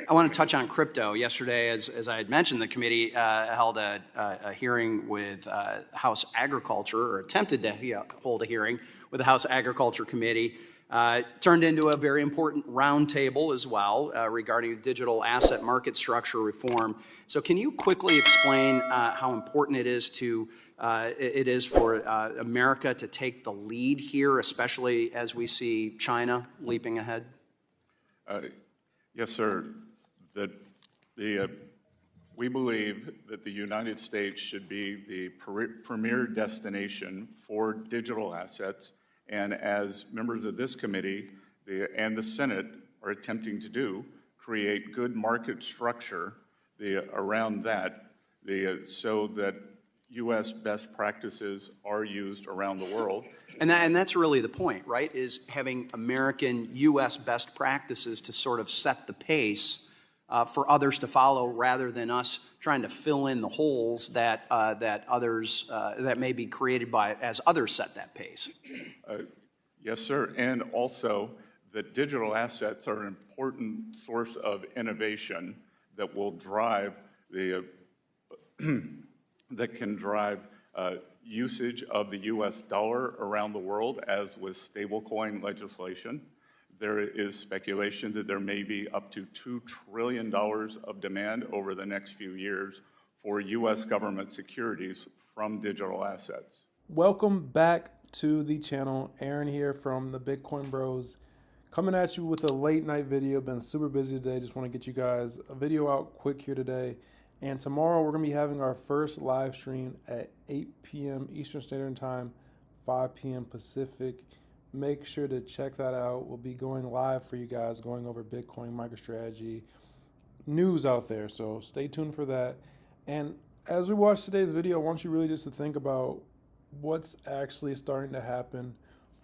I want to touch on crypto. Yesterday, as I had mentioned, the committee held a hearing with House Agriculture, or attempted to hold a hearing with the House Agriculture Committee. Turned into a very important roundtable as well regarding digital asset market structure reform. So can you quickly explain how important it is for America to take the lead here, especially as we see China leaping ahead? Yes, sir. We believe that the United States should be the premier destination for digital assets, and as members of this committee and the Senate are attempting to do, create good market structure around that, so that U.S. best practices are used around the world. And that's really the point, right, is having American U.S. best practices to sort of set the pace for others to follow, rather than us trying to fill in the holes that others that may be created as others set that pace. Yes, sir. And also that digital assets are an important source of innovation that will drive that can drive usage of the U.S. dollar around the world, as with stablecoin legislation. There is speculation that there may be up to $2 trillion of demand over the next few years for U.S. government securities from digital assets. Welcome back to the channel. Aaron here from the Bitcoin Bros, coming at you with a late night video. Been super busy today. Just want to get you guys a video out quick here today. And tomorrow we're going to be having our first live stream at 8 p.m. Eastern Standard Time, 5 p.m. Pacific. Make sure to check that out. We'll be going live for you guys, going over Bitcoin, MicroStrategy, news out there. So stay tuned for that. And as we watch today's video, I want you really just to think about what's actually starting to happen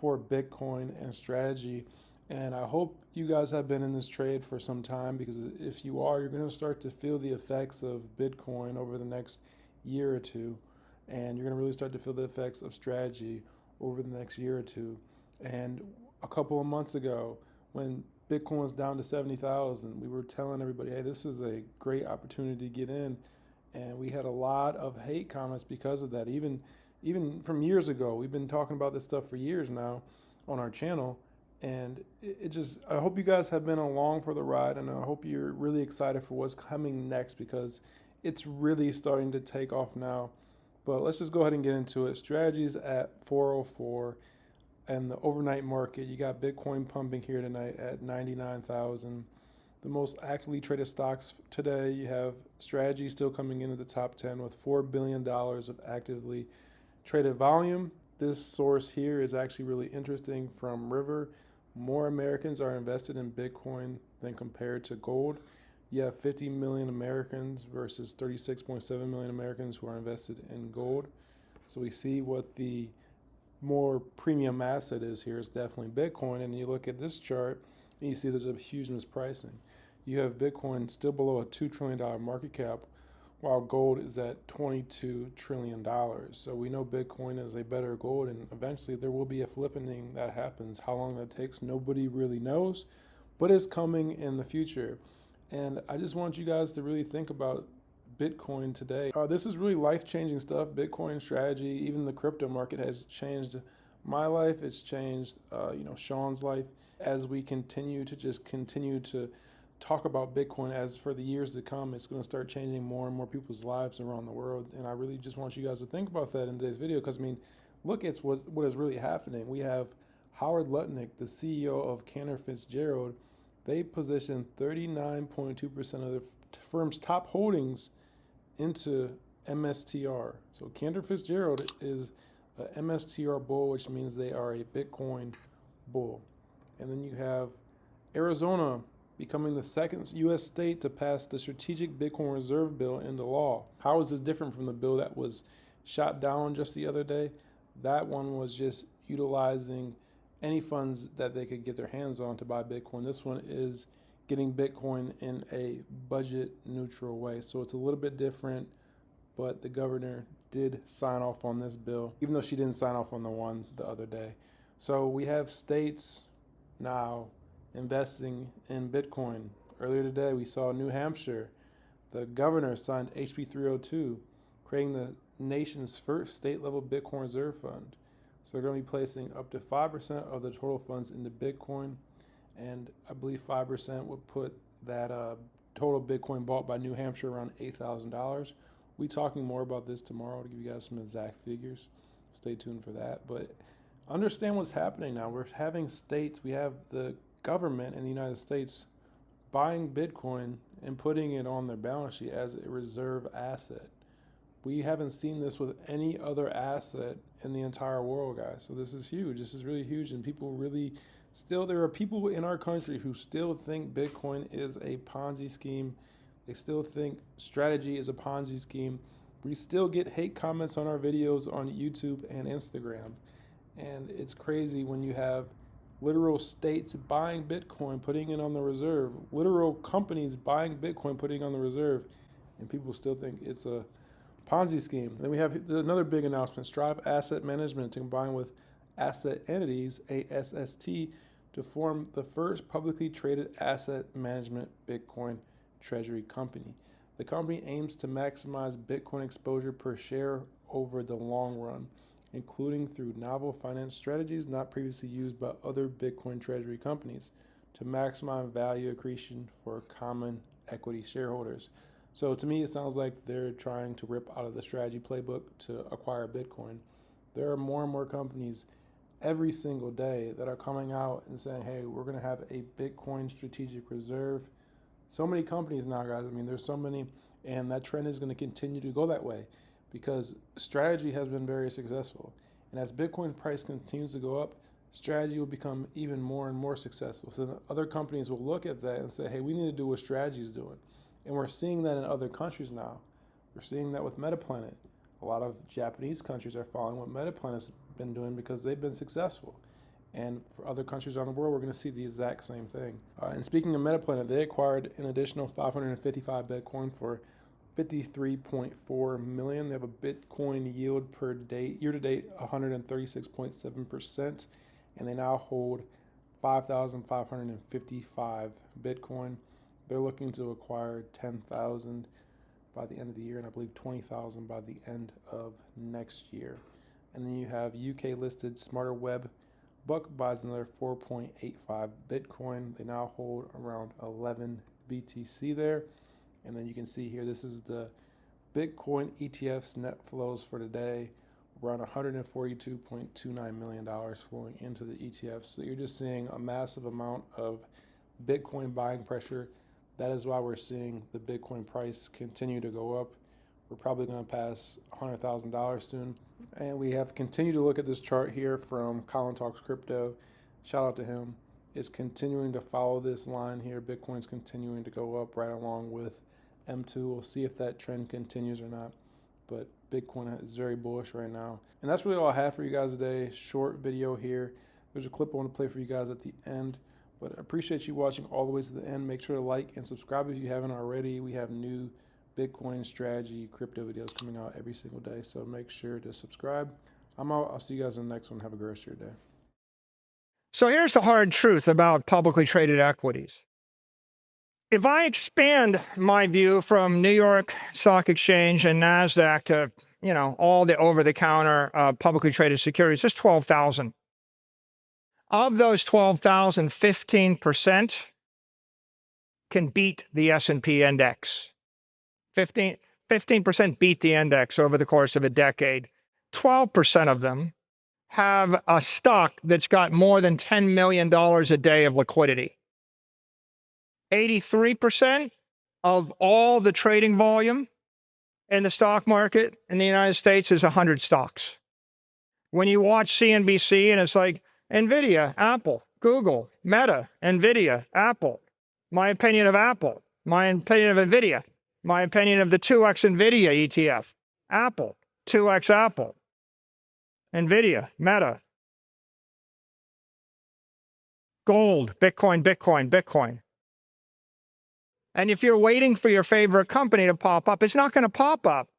for Bitcoin and strategy. And I hope you guys have been in this trade for some time, because if you are, you're going to start to feel the effects of Bitcoin over the next year or two. And you're going to really start to feel the effects of strategy over the next year or two. And a couple of months ago, when Bitcoin was down to 70,000, we were telling everybody, hey, this is a great opportunity to get in. And we had a lot of hate comments because of that. Even from years ago, we've been talking about this stuff for years now on our channel. And I hope you guys have been along for the ride, and I hope you're really excited for what's coming next, because it's really starting to take off now. But let's just go ahead and get into it. Strategies at 404. And the overnight market, you got Bitcoin pumping here tonight at 99,000. The most actively traded stocks today, you have strategy still coming into the top 10 with $4 billion of actively traded volume. This source here is actually really interesting from River. More Americans are invested in Bitcoin than compared to gold. You have 50 million Americans versus 36.7 million Americans who are invested in gold. So we see what the more premium asset is here is definitely Bitcoin. And you look at this chart and you see there's a huge mispricing. You have Bitcoin still below a $2 trillion market cap, while gold is at $22 trillion. So we know Bitcoin is a better gold, and eventually there will be a flippening that happens. How long that takes, nobody really knows, but it's coming in the future. And I just want you guys to really think about Bitcoin today. This is really life-changing stuff. Bitcoin strategy, even the crypto market has changed my life. It's changed, Sean's life, as we continue to talk about Bitcoin. As for the years to come, it's going to start changing more and more people's lives around the world. And I really just want you guys to think about that in today's video, because look at what is really happening. We have Howard Lutnick, the CEO of Cantor Fitzgerald. They position 39.2% of the firm's top holdings into MSTR. So Cantor Fitzgerald is a MSTR bull, which means they are a Bitcoin bull. And then you have Arizona becoming the second U.S. state to pass the Strategic Bitcoin Reserve Bill into law. How is this different from the bill that was shot down just the other day? That one was just utilizing any funds that they could get their hands on to buy Bitcoin. This one is getting Bitcoin in a budget neutral way. So it's a little bit different, but the governor did sign off on this bill, even though she didn't sign off on the one the other day. So we have states now investing in Bitcoin. Earlier today, we saw New Hampshire. The governor signed HB 302, creating the nation's first state-level Bitcoin reserve fund. So they're going to be placing up to 5% of the total funds into Bitcoin, and I believe 5% would put that total Bitcoin bought by New Hampshire around $8,000. We'll be talking more about this tomorrow to give you guys some exact figures. Stay tuned for that. But understand what's happening now. We're having states, we have the government in the United States buying Bitcoin and putting it on their balance sheet as a reserve asset. We haven't seen this with any other asset in the entire world, guys. So this is huge. This is really huge. And people really still, there are people in our country who still think Bitcoin is a Ponzi scheme. They still think strategy is a Ponzi scheme. We still get hate comments on our videos on YouTube and Instagram. And it's crazy when you have literal states buying Bitcoin, putting it on the reserve, literal companies buying Bitcoin, putting it on the reserve, and people still think it's a Ponzi scheme. Then we have another big announcement, Strive Asset Management to combine with Asset Entities, ASST, to form the first publicly traded asset management Bitcoin treasury company. The company aims to maximize Bitcoin exposure per share over the long run, including through novel finance strategies not previously used by other Bitcoin treasury companies, to maximize value accretion for common equity shareholders. So to me, it sounds like they're trying to rip out of the strategy playbook to acquire Bitcoin. There are more and more companies every single day that are coming out and saying, hey, we're going to have a Bitcoin strategic reserve. So many companies now, guys. I mean, there's so many, and that trend is going to continue to go that way because strategy has been very successful. And as Bitcoin price continues to go up, strategy will become even more and more successful. So other companies will look at that and say, hey, we need to do what strategy is doing. And we're seeing that in other countries now. We're seeing that with Metaplanet. A lot of Japanese countries are following what Metaplanet's been doing because they've been successful. And for other countries around the world, we're going to see the exact same thing. And speaking of Metaplanet, they acquired an additional 555 Bitcoin for 53.4 million. They have a Bitcoin yield per day, year to date, 136.7%. And they now hold 5,555 Bitcoin. They're looking to acquire 10,000 by the end of the year, and I believe 20,000 by the end of next year. And then you have UK listed Smarter Web. Buck buys another 4.85 Bitcoin. They now hold around 11 BTC there. And then you can see here, this is the Bitcoin ETF's net flows for today, around $142.29 million flowing into the ETFs. So you're just seeing a massive amount of Bitcoin buying pressure. That is why we're seeing the Bitcoin price continue to go up. We're probably going to pass $100,000 soon. And we have continued to look at this chart here from Colin Talks Crypto. Shout out to him. It's continuing to follow this line here. Bitcoin's continuing to go up right along with M2. We'll see if that trend continues or not. But Bitcoin is very bullish right now. And that's really all I have for you guys today. Short video here. There's a clip I want to play for you guys at the end. But I appreciate you watching all the way to the end. Make sure to like and subscribe if you haven't already. We have new Bitcoin strategy crypto videos coming out every single day. So make sure to subscribe. I'm out. I'll see you guys in the next one. Have a great rest of your day. So here's the hard truth about publicly traded equities. If I expand my view from New York Stock Exchange and NASDAQ to, all the over-the-counter publicly traded securities, there's 12,000. Of those 12,000, 15% can beat the S&P index. 15% beat the index over the course of a decade. 12% of them have a stock that's got more than $10 million a day of liquidity. 83% of all the trading volume in the stock market in the United States is 100 stocks. When you watch CNBC and it's like, NVIDIA, Apple, Google, Meta, NVIDIA, Apple. My opinion of Apple. My opinion of NVIDIA. My opinion of the 2X NVIDIA ETF. Apple, 2X Apple. NVIDIA, Meta. Gold, Bitcoin, Bitcoin, Bitcoin. And if you're waiting for your favorite company to pop up, it's not going to pop up.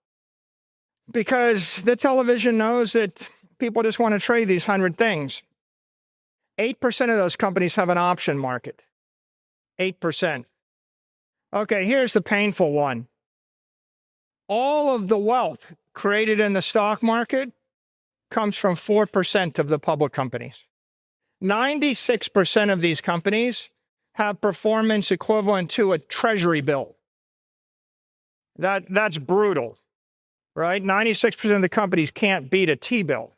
Because the television knows that people just want to trade these 100 things. 8% of those companies have an option market. 8%. Okay, here's the painful one. All of the wealth created in the stock market comes from 4% of the public companies. 96% of these companies have performance equivalent to a treasury bill. That's brutal, right? 96% of the companies can't beat a T-bill.